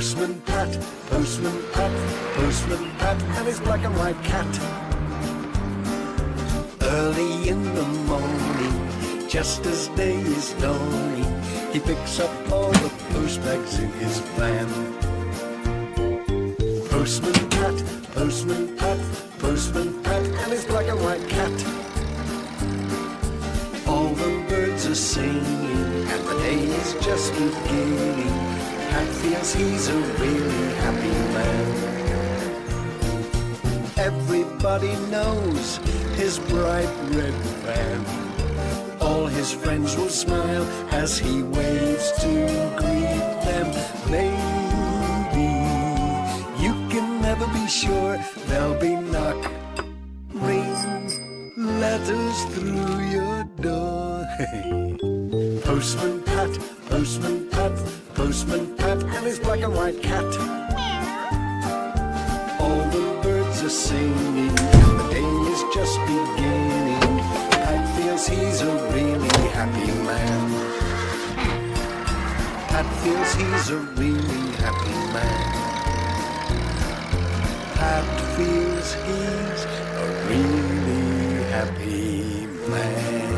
Postman Pat, Postman Pat, Postman Pat, and his black and white cat. Early in the morning, just as day is dawning, he picks up all the postbags in his van. Postman Pat, Postman Pat, Postman Pat, and his black and white cat. All the birds are singing, and the day is just beginning. Pat feels he's a really happy man. Everybody knows his bright red van. All his friends will smile as he waves to greet them. Maybe you can never be sure there'll be knock, ring, letters through your door. Postman Pat, Postman Pat, Postman Pat, and his black and white cat. All the birds are singing, and the day is just beginning. Pat feels he's a really happy man. Pat feels he's a really happy man. Pat feels he's a really happy man.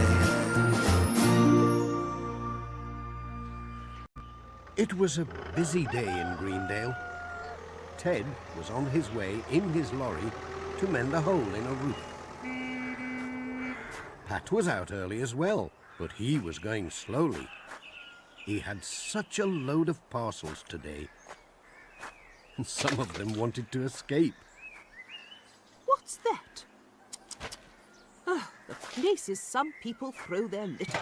It was a busy day in Greendale. Ted was on his way in his lorry to mend a hole in a roof. Pat was out early as well, but he was going slowly. He had such a load of parcels today. Some of them wanted to escape. What's that? Oh, the places some people throw their litter.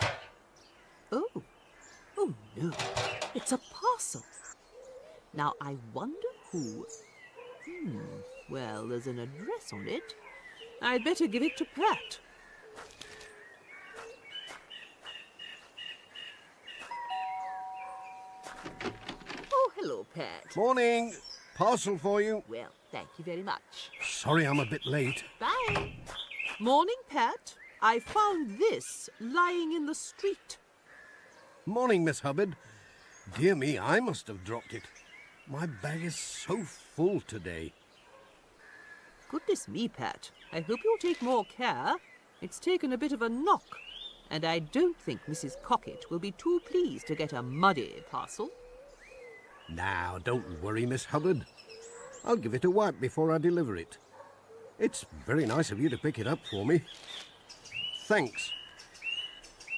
Oh no, it's a parcel. Now I wonder who. Well, there's an address on it. I'd better give it to Pat. Oh, hello, Pat. Morning. Parcel for you. Well, thank you very much. Sorry I'm a bit late. Bye. Morning, Pat. I found this lying in the street. Morning, Miss Hubbard. Dear me, I must have dropped it. My bag is so full today. Goodness me, Pat. I hope you'll take more care. It's taken a bit of a knock, and I don't think Mrs. Cockett will be too pleased to get a muddy parcel. Now, don't worry, Miss Hubbard. I'll give it a wipe before I deliver it. It's very nice of you to pick it up for me. Thanks.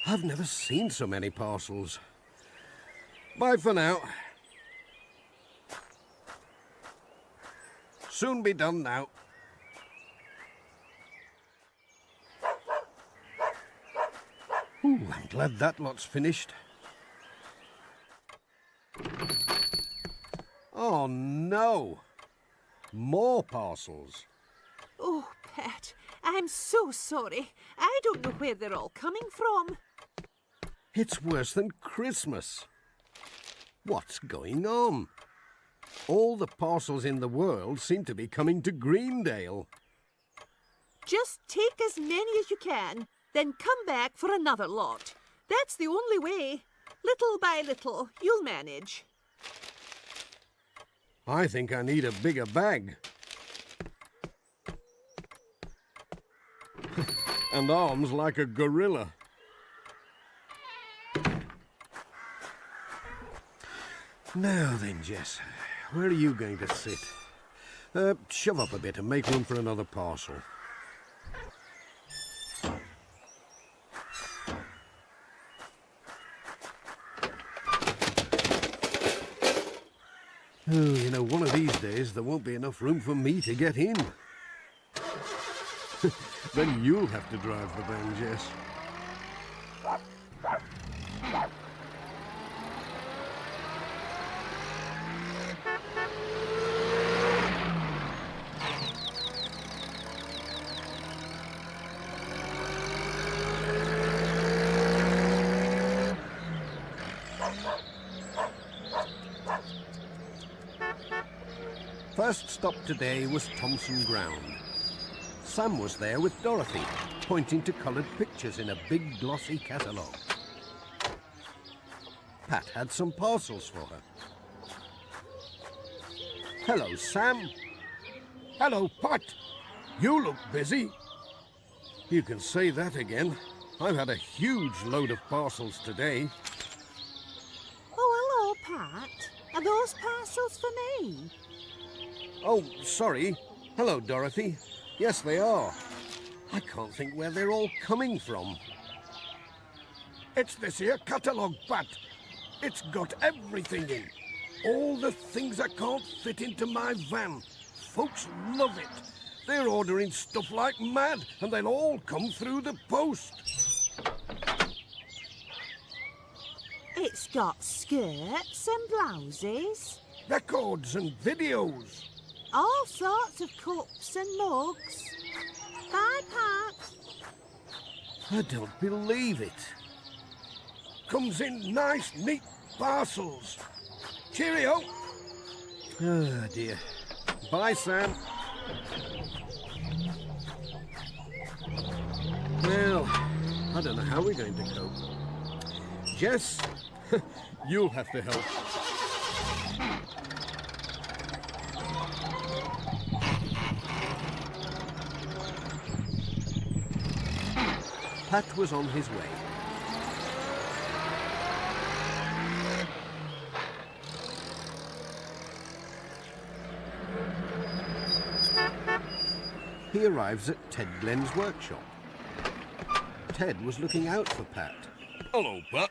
I've never seen so many parcels. Bye for now. Soon be done now. Ooh, I'm glad that lot's finished. Oh, no. More parcels. Oh, Pat, I'm so sorry. I don't know where they're all coming from. It's worse than Christmas. What's going on? All the parcels in the world seem to be coming to Greendale. Just take as many as you can, then come back for another lot. That's the only way. Little by little, you'll manage. I think I need a bigger bag. And arms like a gorilla. Now then, Jess, where are you going to sit? Shove up a bit and make room for another parcel. Oh, you know, one of these days there won't be enough room for me to get in. Then you'll have to drive the van, Jess. First stop today was Thompson Ground. Sam was there with Dorothy, pointing to coloured pictures in a big glossy catalogue. Pat had some parcels for her. Hello, Sam. Hello, Pat. You look busy. You can say that again. I've had a huge load of parcels today. Oh, hello, Pat. Are those parcels for me? Oh, sorry. Hello, Dorothy. Yes, they are. I can't think where they're all coming from. It's this here catalogue, Pat. It's got everything in. All the things I can't fit into my van. Folks love it. They're ordering stuff like mad, and they'll all come through the post. It's got skirts and blouses. Records and videos. All sorts of cups and mugs. Bye, Pat. I don't believe it. Comes in nice, neat parcels. Cheerio. Oh, dear. Bye, Sam. Well, I don't know how we're going to cope. Jess, you'll have to help. Pat was on his way. He arrives at Ted Glenn's workshop. Ted was looking out for Pat. Hello, Pat.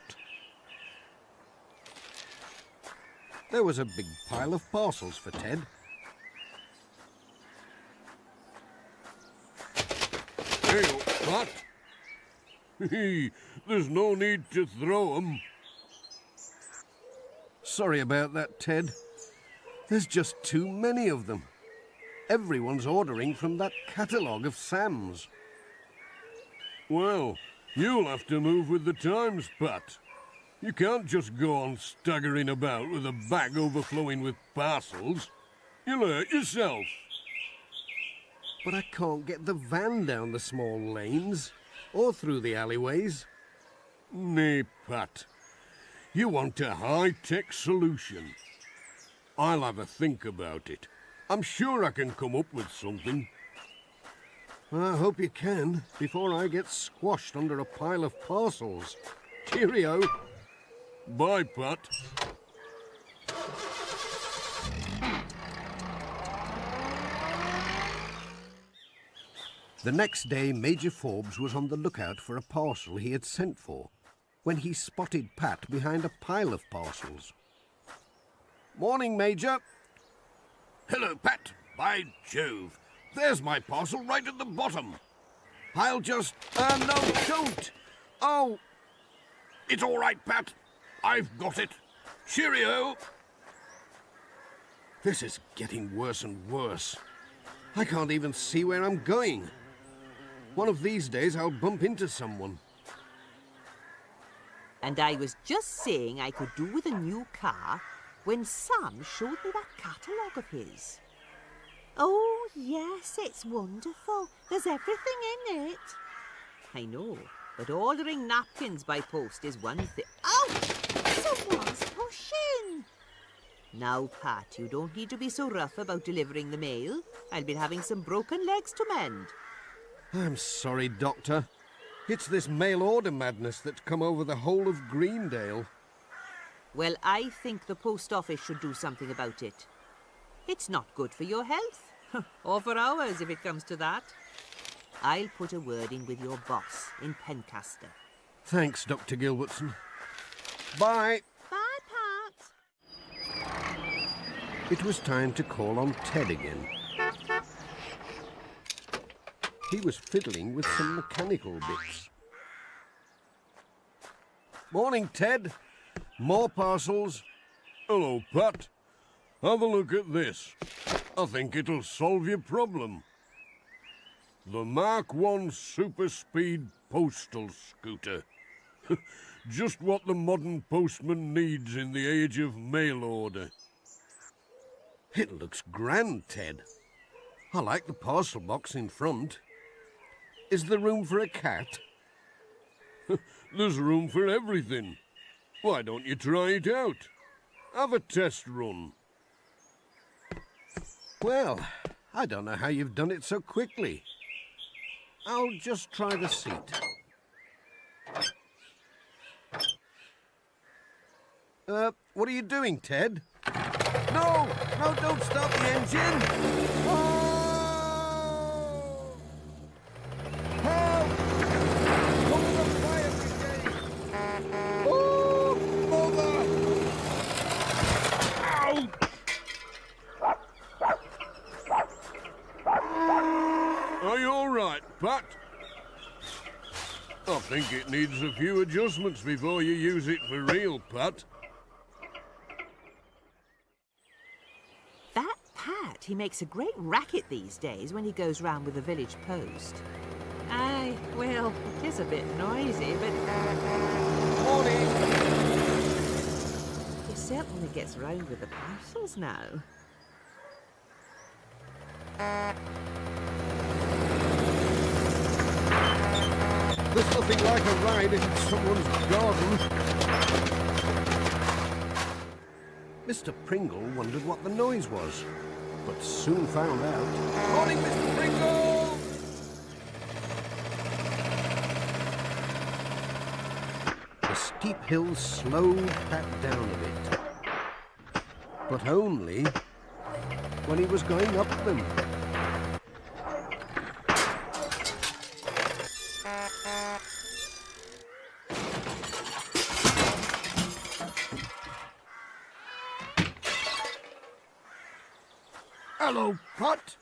There was a big pile of parcels for Ted. Hey, Pat. There's no need to throw 'em. Sorry about that, Ted. There's just too many of them. Everyone's ordering from that catalogue of Sam's. Well, you'll have to move with the times, Pat. You can't just go on staggering about with a bag overflowing with parcels. You'll hurt yourself. But I can't get the van down the small lanes or through the alleyways. Nay, Pat. You want a high-tech solution. I'll have a think about it. I'm sure I can come up with something. I hope you can, before I get squashed under a pile of parcels. Cheerio. Bye, Pat. The next day, Major Forbes was on the lookout for a parcel he had sent for, when he spotted Pat behind a pile of parcels. Morning, Major. Hello, Pat. By Jove. There's my parcel right at the bottom. I'll just... no, don't! Oh! It's all right, Pat. I've got it. Cheerio. This is getting worse and worse. I can't even see where I'm going. One of these days I'll bump into someone. And I was just saying I could do with a new car when Sam showed me that catalogue of his. Oh, yes, it's wonderful. There's everything in it. I know, but ordering napkins by post is one thing. Oh! Someone's pushing! Now, Pat, you don't need to be so rough about delivering the mail. I'll be having some broken legs to mend. I'm sorry, Doctor. It's this mail order madness that's come over the whole of Greendale. Well, I think the post office should do something about it. It's not good for your health, or for ours if it comes to that. I'll put a word in with your boss in Pencaster. Thanks, Dr. Gilbertson. Bye. Bye, Pat. It was time to call on Ted again. He was fiddling with some mechanical bits. Morning, Ted. More parcels. Hello, Pat. Have a look at this. I think it'll solve your problem. The Mark I Super Speed Postal Scooter. Just what the modern postman needs in the age of mail order. It looks grand, Ted. I like the parcel box in front. Is there room for a cat? There's room for everything. Why don't you try it out? Have a test run. Well, I don't know how you've done it so quickly. I'll just try the seat. What are you doing, Ted? No! No, don't start the engine! Oh! Help! Come to the fire brigade! Oh, mother! Are you all right, Pat? I think it needs a few adjustments before you use it for real, Pat. That Pat, he makes a great racket these days when he goes round with the village post. Aye, well, it is a bit noisy, but... morning! He certainly gets round with the parcels now. There's nothing like a ride in someone's garden. Mr. Pringle wondered what the noise was, but soon found out. Morning, Mr. Pringle! The steep hills slowed Pat down a bit, but only when he was going up them. Hello, Pat.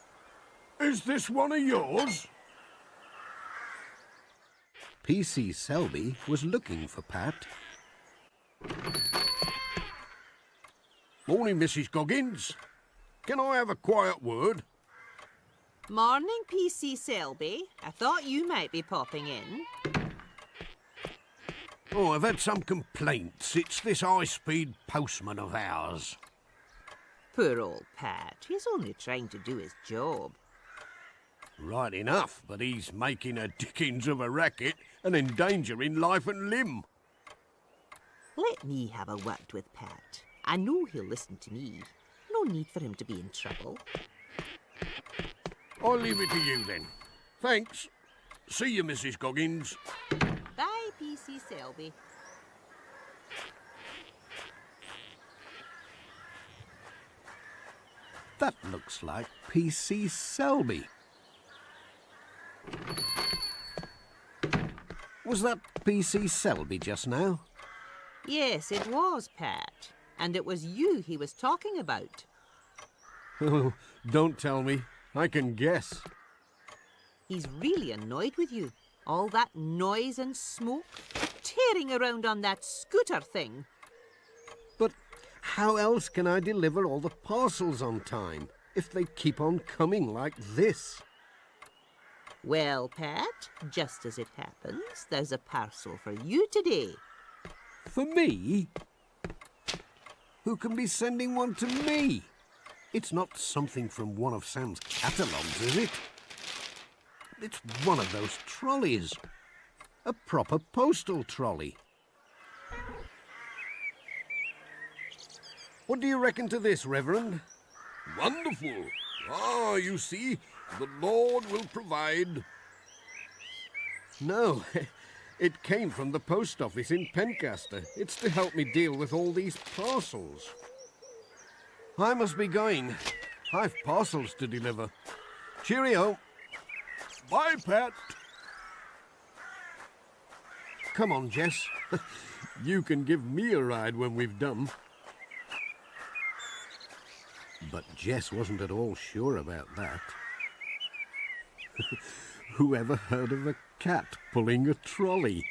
Is this one of yours? P.C. Selby was looking for Pat. Morning, Mrs. Goggins. Can I have a quiet word? Morning, P.C. Selby. I thought you might be popping in. Oh, I've had some complaints. It's this high-speed postman of ours. Poor old Pat. He's only trying to do his job. Right enough, but he's making a dickens of a racket and endangering life and limb. Let me have a word with Pat. I know he'll listen to me. No need for him to be in trouble. I'll leave it to you then. Thanks. See you, Mrs. Goggins. Bye, P.C. Selby. That looks like P.C. Selby. Was that P.C. Selby just now? Yes, it was, Pat. And it was you he was talking about. Oh, don't tell me. I can guess. He's really annoyed with you. All that noise and smoke. Tearing around on that scooter thing. But how else can I deliver all the parcels on time if they keep on coming like this? Well, Pat, just as it happens, there's a parcel for you today. For me? Who can be sending one to me? It's not something from one of Sam's catalogues, is it? It's one of those trolleys. A proper postal trolley. What do you reckon to this, Reverend? Wonderful. Ah, you see, the Lord will provide. No, it came from the post office in Pencaster. It's to help me deal with all these parcels. I must be going. I've parcels to deliver. Cheerio. Bye, Pat. Come on, Jess. You can give me a ride when we've done. But Jess wasn't at all sure about that. Who ever heard of a cat pulling a trolley?